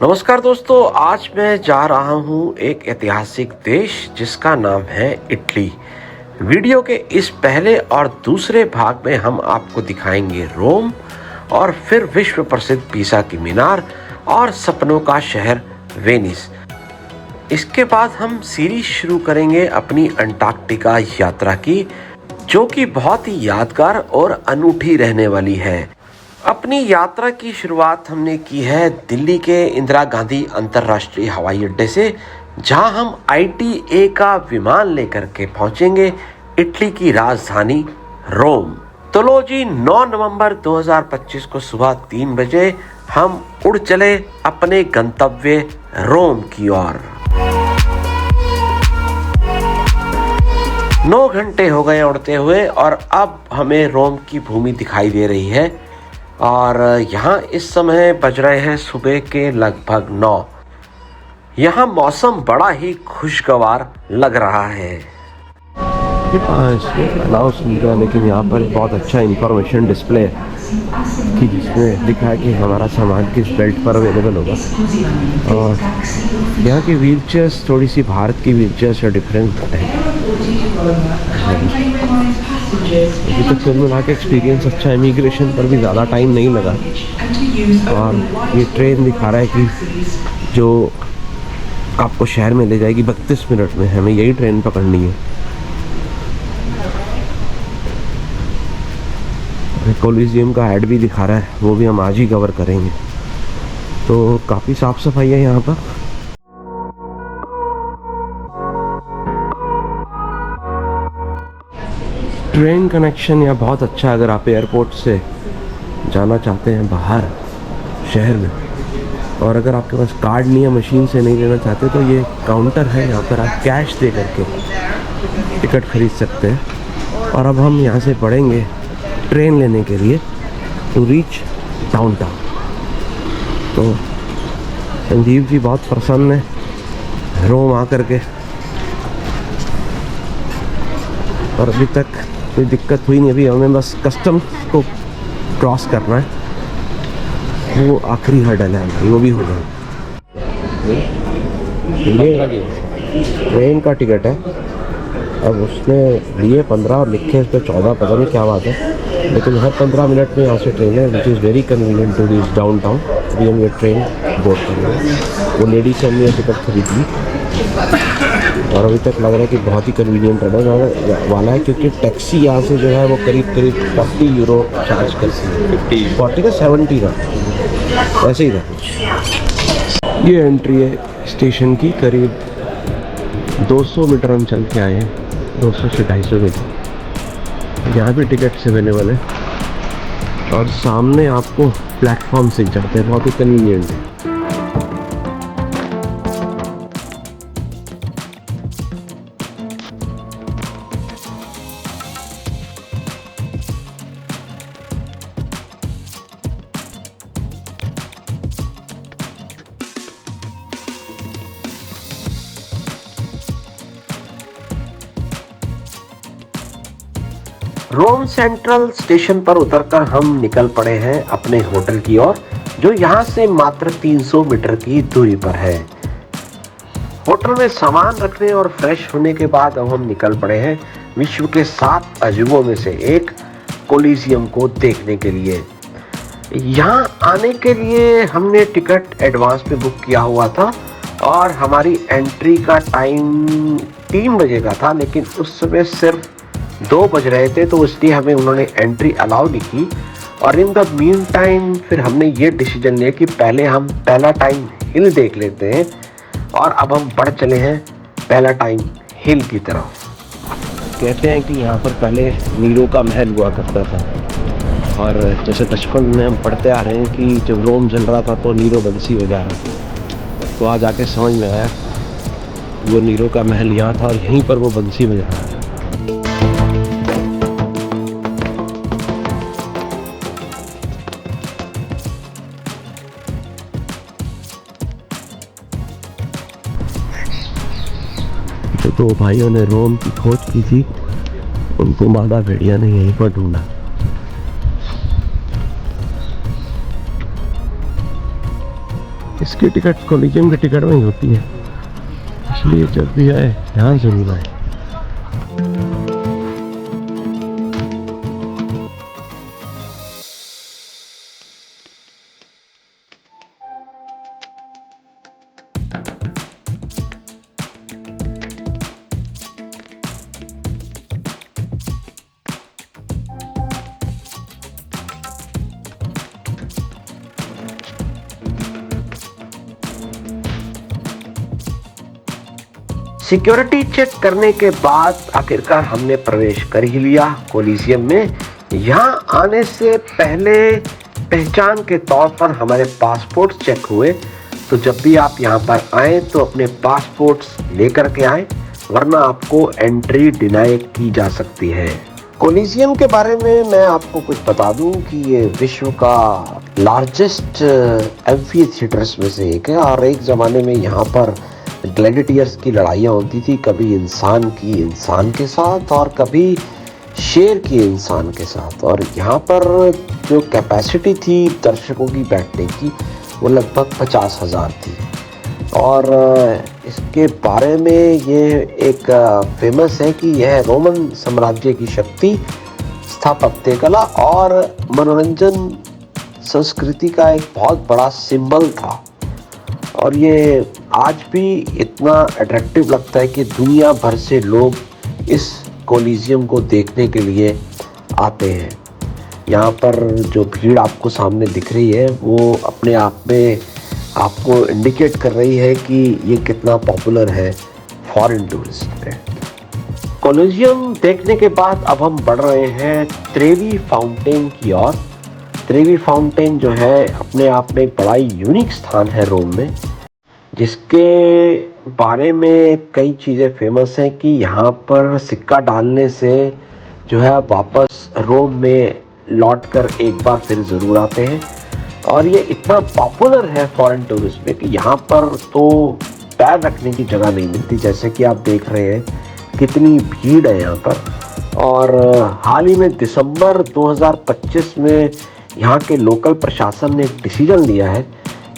नमस्कार दोस्तों, आज मैं जा रहा हूँ एक ऐतिहासिक देश जिसका नाम है इटली। वीडियो के इस पहले और दूसरे भाग में हम आपको दिखाएंगे रोम और फिर विश्व प्रसिद्ध पीसा की मीनार और सपनों का शहर वेनिस। इसके बाद हम सीरीज शुरू करेंगे अपनी अंटार्कटिका यात्रा की, जो कि बहुत ही यादगार और अनूठी रहने वाली है। अपनी यात्रा की शुरुआत हमने की है दिल्ली के इंदिरा गांधी अंतर्राष्ट्रीय हवाई अड्डे से, जहां हम ITA का विमान लेकर के पहुंचेंगे इटली की राजधानी रोम। तो लो जी, 9 नवंबर 2025 को सुबह 3 बजे हम उड़ चले अपने गंतव्य रोम की ओर। 9 घंटे हो गए उड़ते हुए और अब हमें रोम की भूमि दिखाई दे रही है और यहाँ इस समय बज रहे हैं सुबह के लगभग 9। यहाँ मौसम बड़ा ही खुशगवार लग रहा है। अनाउंस नहीं रहा, लेकिन यहाँ पर बहुत अच्छा इंफॉर्मेशन डिस्प्ले है कि जिसमें लिखा है कि हमारा सामान किस बेल्ट पर अवेलेबल होगा। और यहाँ की व्हील चेयर्स थोड़ी सी भारत की व्हील चेयर से डिफरेंट है। अभी तक कुल मिला के एक्सपीरियंस अच्छा, इमिग्रेशन पर भी ज़्यादा टाइम नहीं लगा। और ये ट्रेन दिखा रहा है कि जो आपको शहर में ले जाएगी 32 मिनट में। हमें यही ट्रेन पकड़नी है। कोलिजियम का ऐड भी दिखा रहा है, वो भी हम आज ही कवर करेंगे। तो काफ़ी साफ सफाई है यहाँ पर। ट्रेन कनेक्शन यहाँ बहुत अच्छा है अगर आप एयरपोर्ट से जाना चाहते हैं बाहर शहर में। और अगर आपके पास कार्ड नहीं है, मशीन से नहीं लेना चाहते, तो ये काउंटर है, यहाँ पर आप कैश दे करके टिकट खरीद सकते हैं। और अब हम यहाँ से बढ़ेंगे ट्रेन लेने के लिए टू रीच डाउनटाउन। तो संजीव जी बहुत प्रसन्न है रोम आकर के, और अभी तक कोई दिक्कत हुई नहीं। अभी हमें बस कस्टम को क्रॉस करना है, वो आखिरी हर्डल है, वो भी हो गया। ये ट्रेन का टिकट है, अब उसने लिए 15 और लिखे इस पर 14, पता नहीं क्या बात है, लेकिन हर 15 मिनट में यहाँ से ट्रेन है, which is very convenient to reach downtown. अभी हम ये ट्रेन बोर्ड कर रहे हैं। वो लेडी से हमने टिकट खरीद ली और अभी तक लग रहा है कि बहुत ही कन्वीनियंट रहने वाला है, क्योंकि टैक्सी यहाँ से जो है वो करीब 40 यूरो चार्ज करती है। 40 का 70 का ऐसे ही था। ये एंट्री है स्टेशन की। करीब 200 मीटर हम चल के आए हैं, 200 से 250 मीटर। यहाँ भी टिकट्स अवेलेबल है और सामने आपको प्लेटफॉर्म से जाते हैं, बहुत ही कन्वीनियंट है। रोम सेंट्रल स्टेशन पर उतरकर हम निकल पड़े हैं अपने होटल की ओर, जो यहाँ से मात्र 300 मीटर की दूरी पर है। होटल में सामान रखने और फ्रेश होने के बाद अब हम निकल पड़े हैं विश्व के 7 अजूबों में से एक कोलिजियम को देखने के लिए। यहाँ आने के लिए हमने टिकट एडवांस में बुक किया हुआ था और हमारी एंट्री का टाइम 3 बजे का था, लेकिन उस समय सिर्फ 2 बज रहे थे, तो इसलिए हमें उन्होंने एंट्री अलाउ नहीं की। और इन द मीन टाइम फिर हमने ये डिसीजन लिया कि पहले हम पहला टाइम हिल देख लेते हैं, और अब हम बढ़ चले हैं पहला टाइम हिल की तरफ। कहते हैं कि यहाँ पर पहले नीरो का महल हुआ करता था, और जैसे बचपन में हम पढ़ते आ रहे हैं कि जब रोम जल रहा था तो नीरो बंसी बजा रहा था। तो आज आके समझ में आया वो नीरो का महल यहाँ था और यहीं पर वो बंसी बजा रहा था। तो भाइयों ने रोम की खोज की थी, उनको मादा भेड़िया ने यहीं पर ढूंढा। इसकी टिकट कोलिजियम की टिकट में ही होती है, इसलिए जब भी आए ध्यान जरूर आए। सिक्योरिटी चेक करने के बाद आखिरकार हमने प्रवेश कर ही लिया कोलिजियम में। यहाँ आने से पहले पहचान के तौर पर हमारे पासपोर्ट चेक हुए, तो जब भी आप यहाँ पर आए तो अपने पासपोर्ट्स लेकर के आए, वरना आपको एंट्री डिनाई की जा सकती है। कोलिजियम के बारे में मैं आपको कुछ बता दूं कि ये विश्व का लार्जेस्ट एम्फी थिएटर्स में से एक है, और एक ज़माने में यहाँ पर ग्लैडिएटर्स की लड़ाइयाँ होती थी, कभी इंसान की इंसान के साथ और कभी शेर की इंसान के साथ। और यहाँ पर जो कैपेसिटी थी दर्शकों की बैठने की वो लगभग 50,000 थी। और इसके बारे में ये एक फेमस है कि यह रोमन साम्राज्य की शक्ति, स्थापत्य कला और मनोरंजन संस्कृति का एक बहुत बड़ा सिंबल था। और ये आज भी इतना अट्रैक्टिव लगता है कि दुनिया भर से लोग इस कोलिजियम को देखने के लिए आते हैं। यहाँ पर जो भीड़ आपको सामने दिख रही है वो अपने आप में आपको इंडिकेट कर रही है कि ये कितना पॉपुलर है फॉरेन टूरिस्ट में। कोलिजियम देखने के बाद अब हम बढ़ रहे हैं त्रेवी फाउंटेन की ओर। त्रेवी फाउंटेन जो है अपने आप में एक बड़ा ही यूनिक स्थान है रोम में, जिसके बारे में कई चीज़ें फेमस हैं कि यहाँ पर सिक्का डालने से जो है वापस रोम में लौटकर एक बार फिर ज़रूर आते हैं। और ये इतना पॉपुलर है फॉरेन टूरिस्ट में कि यहाँ पर तो पैर रखने की जगह नहीं मिलती, जैसे कि आप देख रहे हैं कितनी भीड़ है यहाँ पर। और हाल ही में दिसंबर 2025 में यहाँ के लोकल प्रशासन ने एक डिसीजन लिया है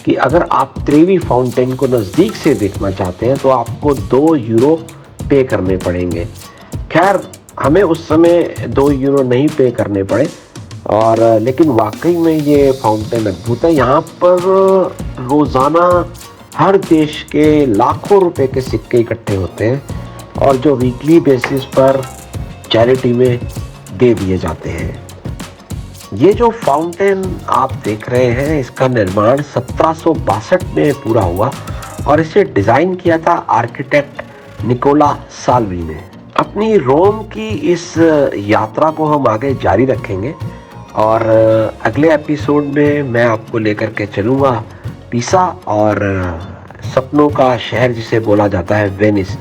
कि अगर आप त्रेवी फाउंटेन को नज़दीक से देखना चाहते हैं तो आपको 2 यूरो पे करने पड़ेंगे। खैर हमें उस समय 2 यूरो नहीं पे करने पड़े, और लेकिन वाकई में ये फाउंटेन अद्भुत है। यहाँ पर रोज़ाना हर देश के लाखों रुपए के सिक्के इकट्ठे होते हैं और जो वीकली बेसिस पर चैरिटी में दे दिए जाते हैं। ये जो फाउंटेन आप देख रहे हैं इसका निर्माण 1762 में पूरा हुआ और इसे डिज़ाइन किया था आर्किटेक्ट निकोला साल्वी ने। अपनी रोम की इस यात्रा को हम आगे जारी रखेंगे और अगले एपिसोड में मैं आपको लेकर के चलूँगा पिसा और सपनों का शहर जिसे बोला जाता है वेनिस।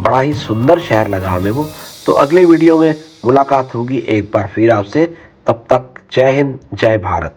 बड़ा ही सुंदर शहर लगा हमें वो। तो अगले वीडियो में मुलाकात होगी एक बार फिर आपसे। तब तक जय हिंद, जय भारत।